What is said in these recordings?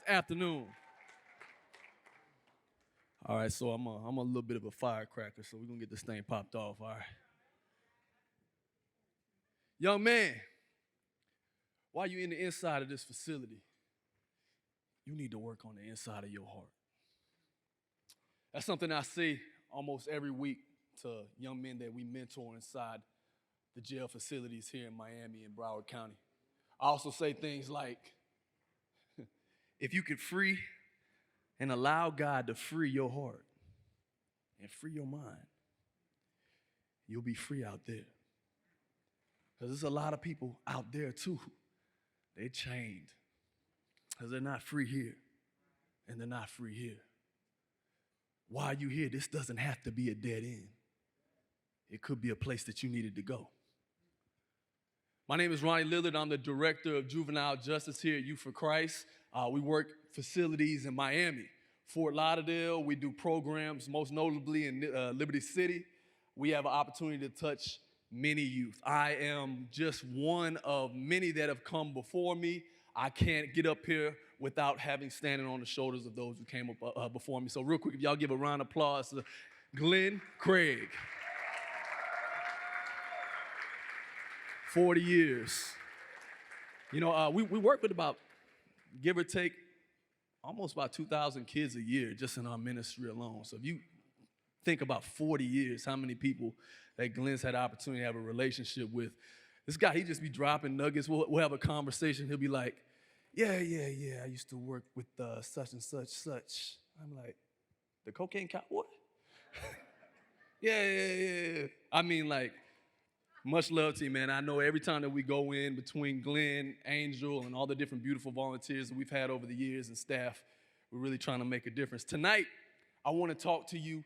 this afternoon. All right, so I'm a little bit of a firecracker, so we're going to get this thing popped off, all right? Young man, while you're in the inside of this facility, you need to work on the inside of your heart. That's something I say almost every week to young men that we mentor inside the jail facilities here in Miami and Broward County. I also say things like, if you could free and allow God to free your heart and free your mind, you'll be free out there. Because there's a lot of people out there too. They're chained because they're not free here and they're not free here. While you're here, this doesn't have to be a dead end. It could be a place that you needed to go. My name is Ronnie Lillard. I'm the director of Juvenile Justice here at Youth for Christ. We work facilities in Miami, Fort Lauderdale. We do programs, most notably in Liberty City. We have an opportunity to touch many youth. I am just one of many that have come before me. I can't get up here without having standing on the shoulders of those who came up before me. So real quick, if y'all give a round of applause to Glenn Craig. 40 years. You know, we work with about, give or take, almost about 2,000 kids a year just in our ministry alone. So if you think about 40 years, how many people that Glenn's had the opportunity to have a relationship with. This guy, he just be dropping nuggets. We'll have a conversation. He'll be like, yeah, I used to work with such and such. I'm like, the cocaine cowboy? Yeah. I mean, like, much love to you, man. I know every time that we go in between Glenn, Angel, and all the different beautiful volunteers that we've had over the years and staff, we're really trying to make a difference. Tonight, I want to talk to you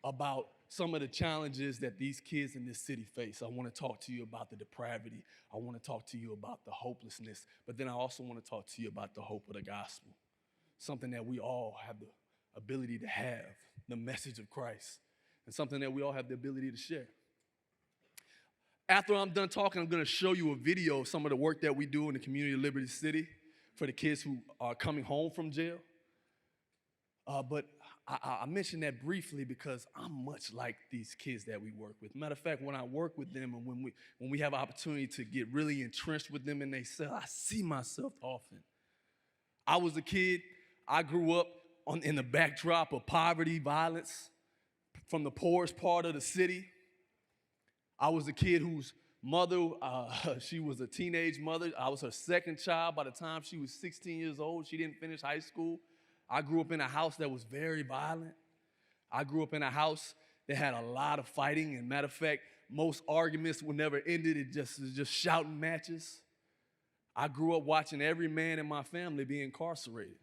about some of the challenges that these kids in this city face. I want to talk to you about the depravity. I want to talk to you about the hopelessness. But then I also want to talk to you about the hope of the gospel, something that we all have the ability to have, the message of Christ, and something that we all have the ability to share. After I'm done talking, I'm going to show you a video of some of the work that we do in the community of Liberty City for the kids who are coming home from jail. But I mentioned that briefly because I'm much like these kids that we work with. Matter of fact, when I work with them and when we have an opportunity to get really entrenched with them in their cell, I see myself often. I was a kid. I grew up in the backdrop of poverty, violence, from the poorest part of the city. I was a kid whose mother, she was a teenage mother. I was her second child. By the time she was 16 years old, she didn't finish high school. I grew up in a house that was very violent. I grew up in a house that had a lot of fighting. And matter of fact, most arguments were never ended. It was just shouting matches. I grew up watching every man in my family be incarcerated.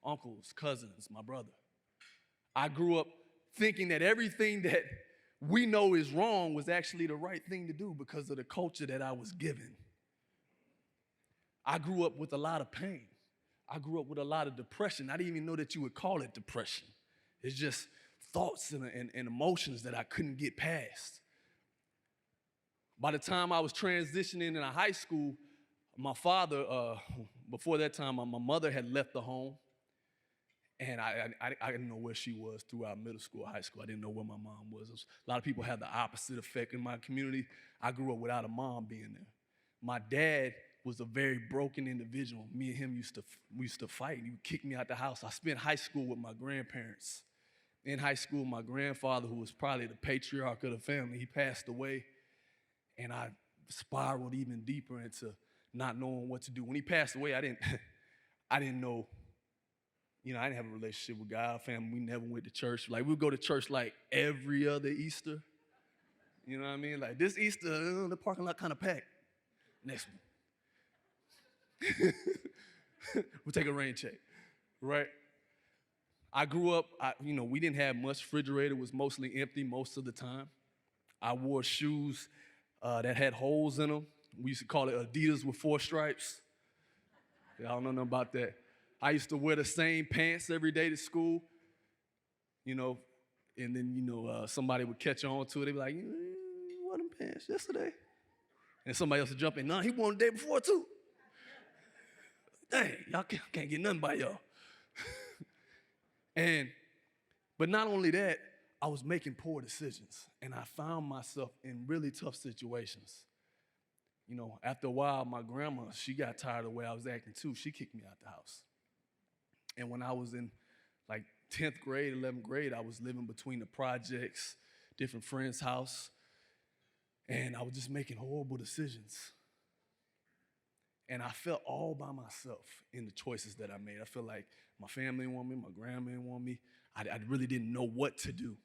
Uncles, cousins, my brother. I grew up thinking that everything that we know is wrong was actually the right thing to do because of the culture that I was given. I grew up with a lot of pain. I grew up with a lot of depression. I didn't even know that you would call it depression. It's just thoughts and emotions that I couldn't get past. By the time I was transitioning into high school, my father, before that time, my mother had left the home. And I didn't know where she was throughout middle school, high school. I didn't know where my mom was. A lot of people had the opposite effect in my community. I grew up without a mom being there. My dad was a very broken individual. Me and him we used to fight. He would kick me out the house. I spent high school with my grandparents. In high school, my grandfather, who was probably the patriarch of the family, he passed away. And I spiraled even deeper into not knowing what to do. When he passed away, I didn't know. You know, I didn't have a relationship with God. Our family, we never went to church. Like, we'd go to church like every other Easter. You know what I mean? Like, this Easter, the parking lot kind of packed. Next one. We'll take a rain check, right? I grew up, we didn't have much. Refrigerator was mostly empty most of the time. I wore shoes that had holes in them. We used to call it Adidas with 4 stripes. Y'all don't know nothing about that. I used to wear the same pants every day to school, and then, somebody would catch on to it. They'd be like, you wore them pants yesterday? And somebody else would jump in, he wore them the day before too. Dang, y'all can't get nothing by y'all. But not only that, I was making poor decisions, and I found myself in really tough situations. You know, after a while, my grandma, she got tired of the way I was acting too. She kicked me out the house. And when I was in like 10th grade, 11th grade, I was living between the projects, different friends' house, and I was just making horrible decisions. And I felt all by myself in the choices that I made. I felt like my family didn't want me, my grandma didn't want me. I really didn't know what to do.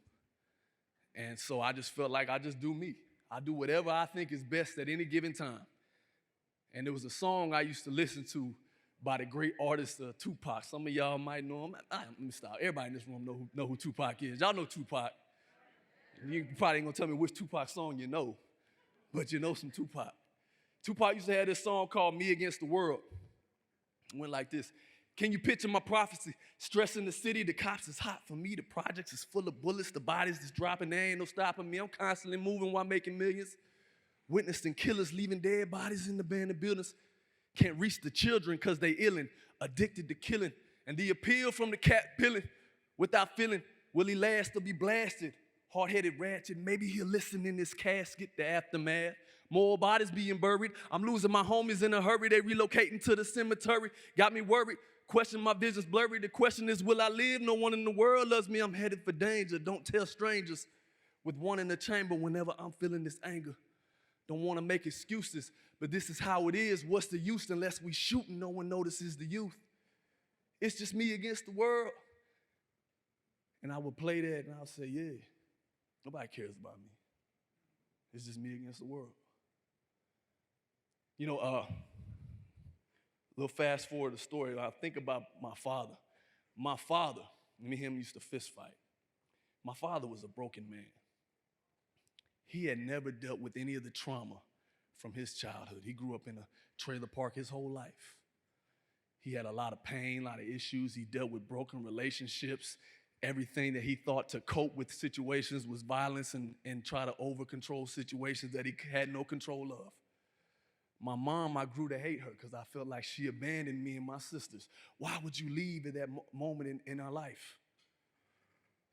And so I just felt like I just do me. I do whatever I think is best at any given time. And there was a song I used to listen to by the great artist Tupac. Some of y'all might know him. Let me stop. Everybody in this room know who Tupac is. Y'all know Tupac. You probably ain't gonna tell me which Tupac song you know, but you know some Tupac. Tupac used to have this song called Me Against the World. It went like this. Can you picture my prophecy? Stress in the city, the cops is hot for me. The projects is full of bullets, the bodies is dropping. There ain't no stopping me. I'm constantly moving while making millions. Witnessing killers leaving dead bodies in the abandoned buildings. Can't reach the children because they illin', addicted to killing. And the appeal from the cat pilling without feeling, will he last or be blasted? Hard-headed ratchet, maybe he'll listen in this casket, the aftermath. More bodies being buried. I'm losing my homies in a hurry. They relocating to the cemetery. Got me worried. Question my vision's blurry. The question is, will I live? No one in the world loves me. I'm headed for danger. Don't tell strangers. With one in the chamber whenever I'm feeling this anger. Don't want to make excuses, but this is how it is. What's the use unless we shoot and no one notices the youth? It's just me against the world. And I would play that and I would say, yeah, nobody cares about me. It's just me against the world. You know, a little fast forward the story, I think about my father. My father, me and him used to fist fight. My father was a broken man. He had never dealt with any of the trauma from his childhood. He grew up in a trailer park his whole life. He had a lot of pain, a lot of issues. He dealt with broken relationships. Everything that he thought to cope with situations was violence and try to over-control situations that he had no control of. My mom, I grew to hate her because I felt like she abandoned me and my sisters. Why would you leave at that moment in our life?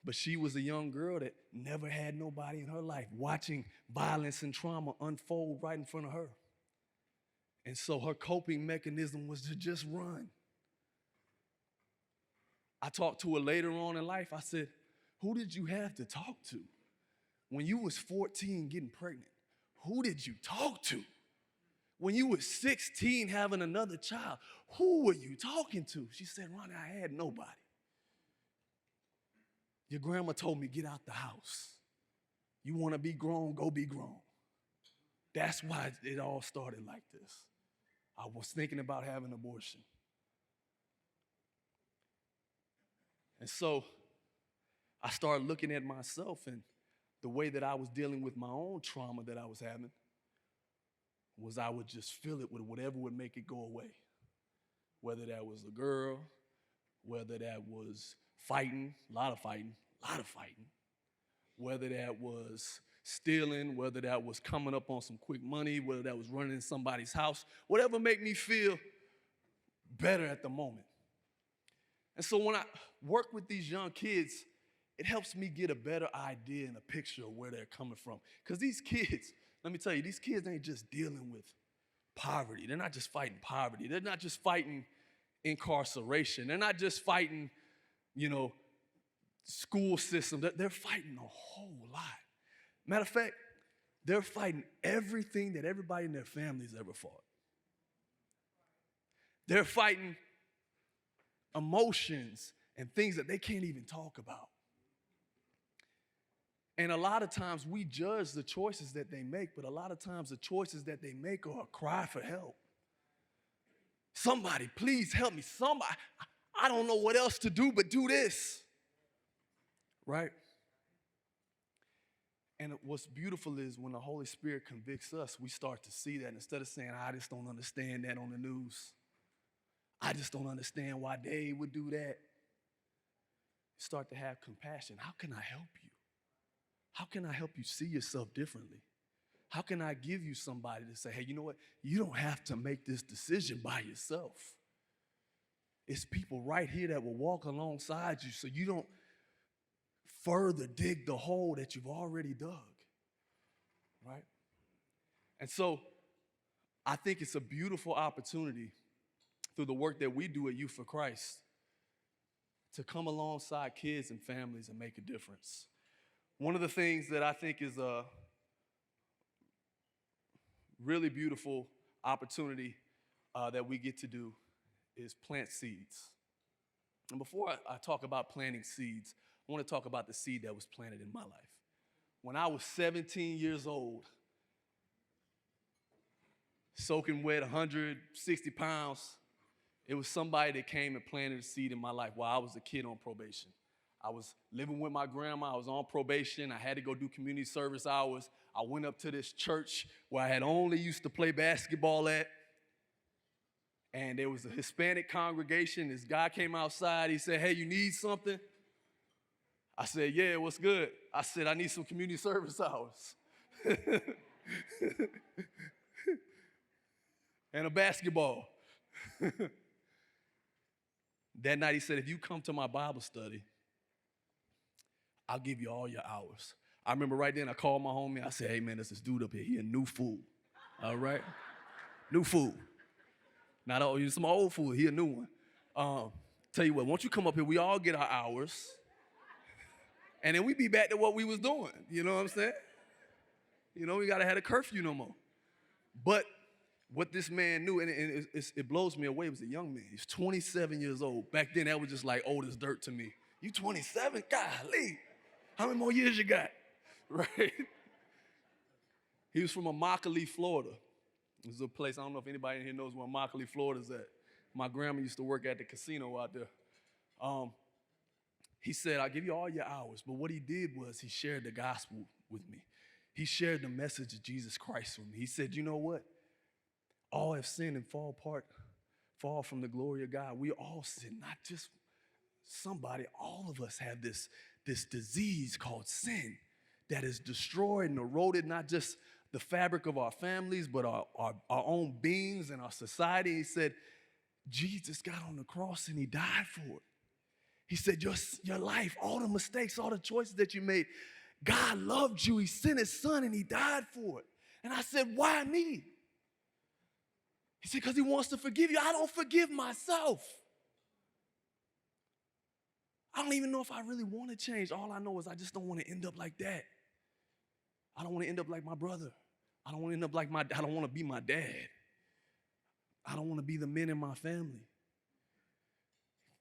But she was a young girl that never had nobody in her life watching violence and trauma unfold right in front of her. And so her coping mechanism was to just run. I talked to her later on in life. I said, who did you have to talk to? When you was 14 getting pregnant, who did you talk to? When you was 16 having another child, who were you talking to? She said, Ronnie, I had nobody. Your grandma told me, get out the house. You want to be grown, go be grown. That's why it all started like this. I was thinking about having an abortion. And so I started looking at myself and the way that I was dealing with my own trauma that I was having was I would just fill it with whatever would make it go away. Whether that was a girl, whether that was fighting, a lot of fighting. Whether that was stealing, whether that was coming up on some quick money, whether that was running in somebody's house, whatever made me feel better at the moment. And so when I work with these young kids, it helps me get a better idea and a picture of where they're coming from. Because these kids, let me tell you, these kids ain't just dealing with poverty. They're not just fighting poverty. They're not just fighting incarceration. They're not just fighting, school system. They're fighting a whole lot. Matter of fact, they're fighting everything that everybody in their families ever fought. They're fighting emotions and things that they can't even talk about. And a lot of times we judge the choices that they make, but a lot of times the choices that they make are a cry for help. Somebody, please help me. Somebody, I don't know what else to do but do this. Right? And what's beautiful is when the Holy Spirit convicts us, we start to see that instead of saying, I just don't understand that on the news. I just don't understand why they would do that. Start to have compassion. How can I help you? How can I help you see yourself differently? How can I give you somebody to say, hey, you know what? You don't have to make this decision by yourself. It's people right here that will walk alongside you so you don't further dig the hole that you've already dug, right? And so I think it's a beautiful opportunity through the work that we do at Youth for Christ to come alongside kids and families and make a difference. One of the things that I think is a really beautiful opportunity that we get to do is plant seeds. And before I talk about planting seeds, I want to talk about the seed that was planted in my life. When I was 17 years old, soaking wet, 160 pounds, it was somebody that came and planted a seed in my life while I was a kid on probation. I was living with my grandma. I was on probation. I had to go do community service hours. I went up to this church where I had only used to play basketball at. And there was a Hispanic congregation. This guy came outside. He said, "Hey, you need something?" I said, "Yeah, what's good?" I said, "I need some community service hours." And a basketball. That night he said, "If you come to my Bible study, I'll give you all your hours." I remember right then I called my homie. I said, "Hey man, there's this dude up here. He a new fool. All right? New fool. Not old, some old fool. He a new one. Tell you what, once you come up here, we all get our hours. And then we be back to what we was doing. You know what I'm saying? You know, we got to have a curfew no more." But what this man knew, and it blows me away, was a young man. He's 27 years old. Back then, that was just like old as dirt to me. You 27? Golly. How many more years you got? Right? He was from Immokalee, Florida. This is a place, I don't know if anybody in here knows where Immokalee, Florida's at. My grandma used to work at the casino out there. He said, "I'll give you all your hours." But what he did was he shared the gospel with me. He shared the message of Jesus Christ with me. He said, "You know what? All have sinned and fall from the glory of God." We all sin, not just somebody. All of us have this disease called sin that has destroyed and eroded not just the fabric of our families, but our own beings and our society. He said, Jesus got on the cross and he died for it. He said, your life, all the mistakes, all the choices that you made, God loved you. He sent his son and he died for it. And I said, "Why me?" He said, "Because he wants to forgive you." I don't forgive myself. I don't even know if I really want to change. All I know is I just don't want to end up like that. I don't want to end up like my brother. I don't want to end up like I don't want to be my dad. I don't want to be the men in my family.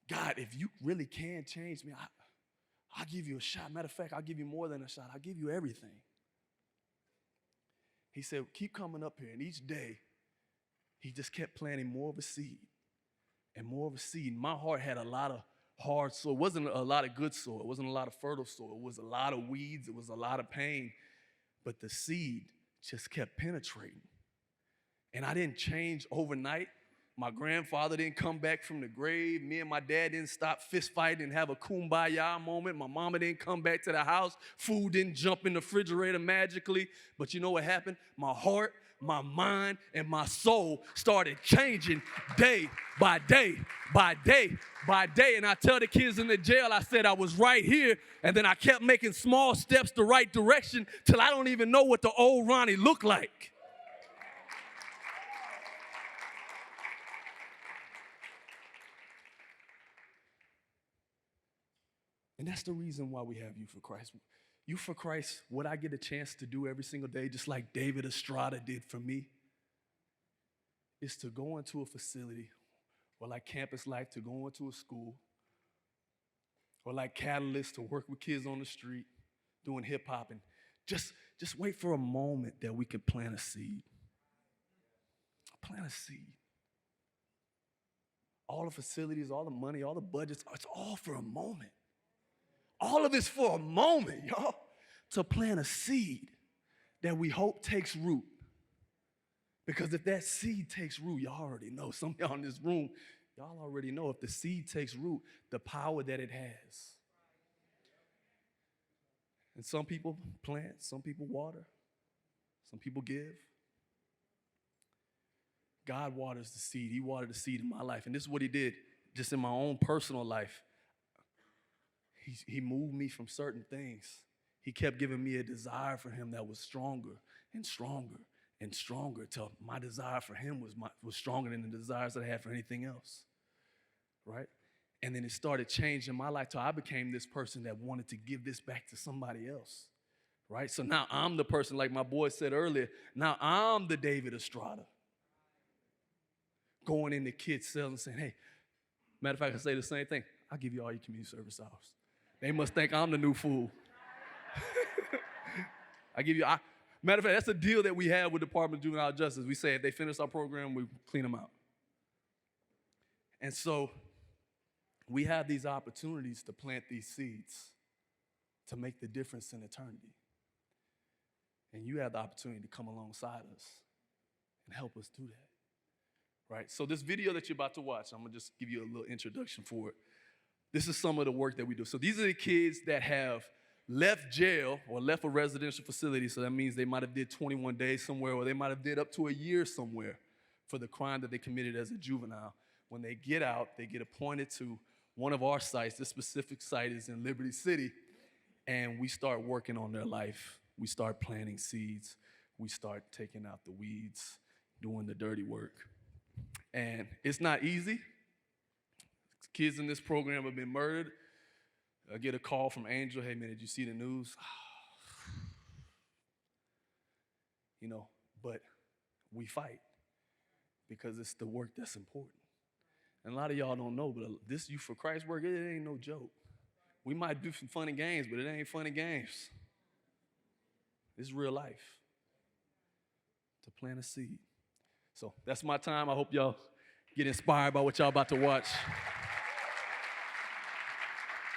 God, if you really can change me, I'll give you a shot. Matter of fact, I'll give you more than a shot. I'll give you everything. He said, "Keep coming up here." And each day, he just kept planting more of a seed and more of a seed. My heart had a lot of hard soil. It wasn't a lot of good soil. It wasn't a lot of fertile soil. It was a lot of weeds. It was a lot of pain. But the seed just kept penetrating. And I didn't change overnight. My grandfather didn't come back from the grave. Me and my dad didn't stop fist fighting and have a kumbaya moment. My mama didn't come back to the house. Food didn't jump in the refrigerator magically. But you know what happened? My heart, my mind, and my soul started changing day by day by day by day. And I tell the kids in the jail, I said I was right here, and then I kept making small steps the right direction till I don't even know what the old Ronnie looked like. And that's the reason why we have Youth for Christ. Youth for Christ, what I get a chance to do every single day, just like David Estrada did for me, is to go into a facility, or like Campus Life, to go into a school, or like Catalyst, to work with kids on the street doing hip hop, and just wait for a moment that we can plant a seed. Plant a seed. All the facilities, all the money, all the budgets, it's all for a moment. All of it's for a moment, y'all, to plant a seed that we hope takes root. Because if that seed takes root, y'all already know. Some of y'all in this room, y'all already know if the seed takes root, the power that it has. And some people plant, some people water, some people give. God waters the seed. He watered the seed in my life. And this is what he did. just in my own personal life, he moved me from certain things. He kept giving me a desire for him that was stronger and stronger and stronger till my desire for him was stronger than the desires that I had for anything else, right? And then it started changing my life till I became this person that wanted to give this back to somebody else, right? So now I'm the person, like my boy said earlier, now I'm the David Estrada. Going into kids' cells and saying, hey, matter of fact, I say the same thing. I'll give you all your community service hours. They must think I'm the new fool. Matter of fact, that's a deal that we have with the Department of Juvenile Justice. We say if they finish our program, we clean them out. And so we have these opportunities to plant these seeds to make the difference in eternity. And you have the opportunity to come alongside us and help us do that, right? So this video that you're about to watch, I'm going to just give you a little introduction for it. This is some of the work that we do. So these are the kids that have left jail or left a residential facility. So that means they might have did 21 days somewhere, or they might have did up to a year somewhere for the crime that they committed as a juvenile. When they get out, they get appointed to one of our sites. This specific site is in Liberty City, and we start working on their life. We start planting seeds. We start taking out the weeds, doing the dirty work. And it's not easy. Kids in this program have been murdered. I get a call from Angel, hey man, did you see the news? But we fight because it's the work that's important. And a lot of y'all don't know, but this Youth for Christ work, it ain't no joke. We might do some funny games, but it ain't funny games. It's real life. To plant a seed. So that's my time. I hope y'all get inspired by what y'all about to watch.